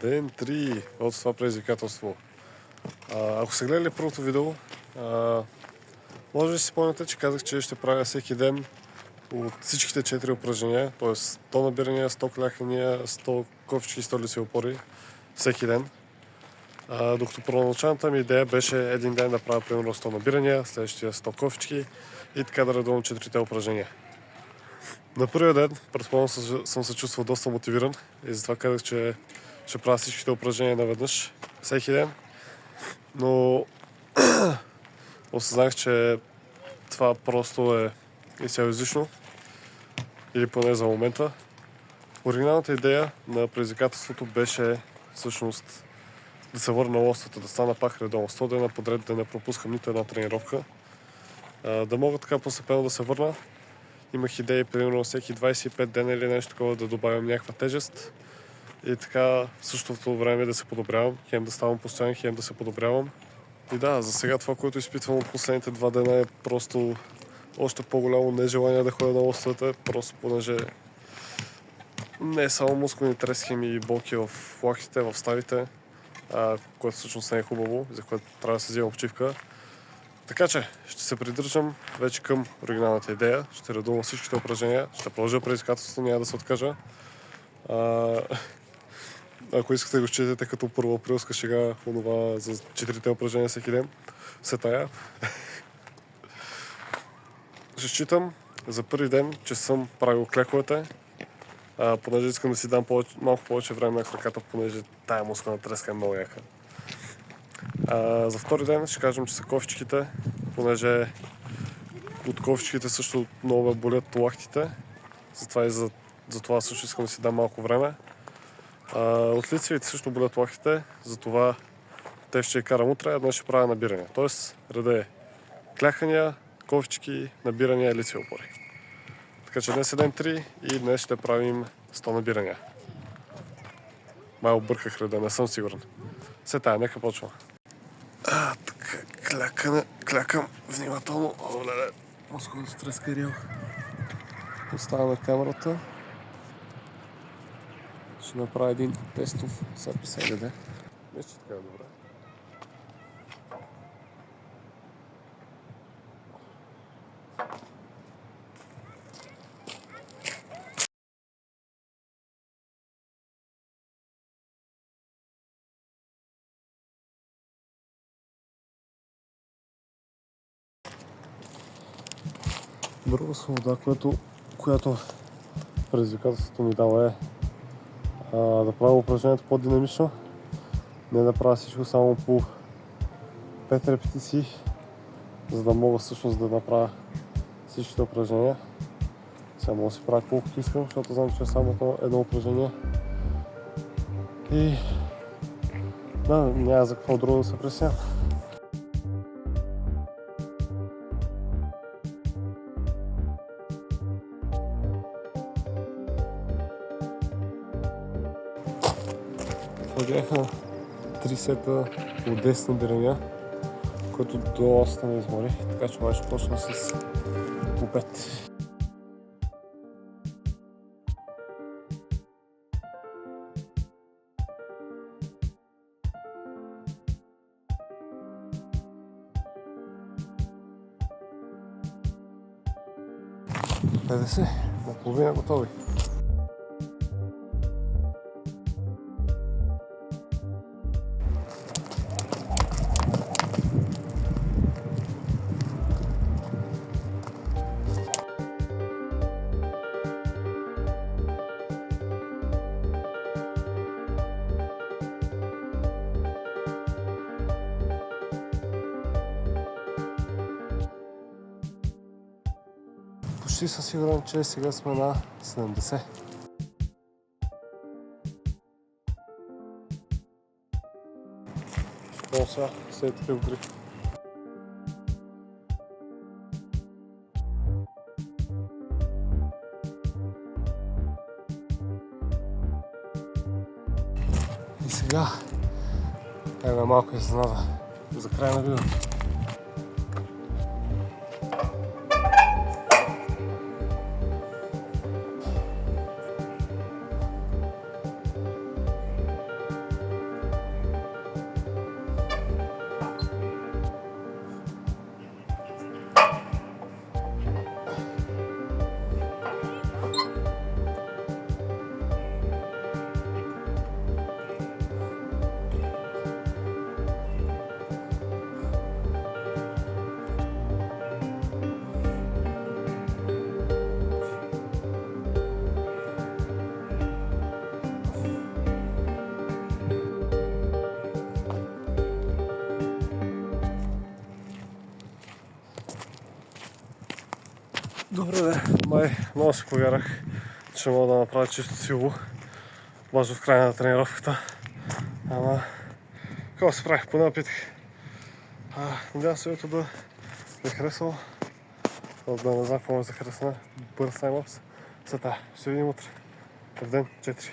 Ден 3 от това предизвикателство. Ако сте гледали първото видео, може би си спомняте, че казах, че ще правя всеки ден от всичките 4 упражнения, т.е. 100 набирания, 100 кляхания, 100 ковчки и 100 лицеви опори всеки ден. Докато първоначалната ми идея беше един ден да правя примерно 100 набирания, следващия 100 ковчки и така да редувам 4-те упражнения. На първия ден, предполагам, съм се чувствал доста мотивиран и затова казах, че ще правя всичките упражнения наведнъж, всеки ден. Но осъзнах, че това просто е изцяло излишно, или поне за момента. Оригиналната идея на предизвикателството беше всъщност да се върна на лостата, да стана пак редовно 100 дена подред, да не пропускам нито една тренировка. Да мога така постепенно да се върна. Имах идеи, примерно всеки 25 дена или нещо такова да добавям някаква тежест и така в същото време да се подобрявам, хем да ставам постоянен, хем да се подобрявам. И да, за сега това, което изпитвам от последните 2 дена е просто още по-голямо нежелание да ходя на лостовете, просто понеже не е само мускулни трески и болки в лактите, в ставите, което всъщност не е хубаво, за което трябва да се взема почивка. Така че ще се придържам вече към оригиналната идея, ще редувам всичките упражнения, ще продължа предизвикателството, няма да се откажа. Ако искате да го четете като първоаприлска шега, онова за 4-те упражнения всеки ден, се тая. Ще считам за първи ден, че съм правил клековете, понеже искам да си дам малко повече време на краката, понеже тая мускулна треска е много яка. За втори ден ще кажем, че са ковчките, понеже от ковчките също много ме болят лактите, затова също искам да си дам малко време. От лицевите също болят лактите, затова те ще карам утре, а днес ще правя набирания. Тоест реда е кляхания, ковчки, набирания и лицеви опори. Така че днес е ден 3 и днес ще правим 100 набирания. Май обърках реда, не съм сигурен. Все тая, нека почва. Така, клякам внимателно. Оле, мускулната треска е рил. Поставяме камерата. Ще направя един тестов СПС-ДД. Мисля, че така е добре. Друга свобода, която предизвикателството ми дава е да правя упражнението по-динамично, не да правя всичко само по 5 репетиции, за да мога всъщност да направя всичките упражнения. Сега мога да си правя колкото искам, защото знам, че е само едно упражнение. И да, няма за какво друго да се пресня. Бяха 3 сета от 10 набирания, което доста ме измори, така че ще почна с по 5. Наполовина готови. Почти съм сигурен, че сега сме на 70. Ще сега след такъв гриф. И сега една малка изненада за края на видеото. Добре, да. Май много си повярах, че мога да направя чисто силово. Може в края на тренировката. Ама, какво се правих, поне опитах. Надявам се да е харесало. Да не знам какво ме захаресна. Бърз таймлапс. Ще видим утре. В ден 4.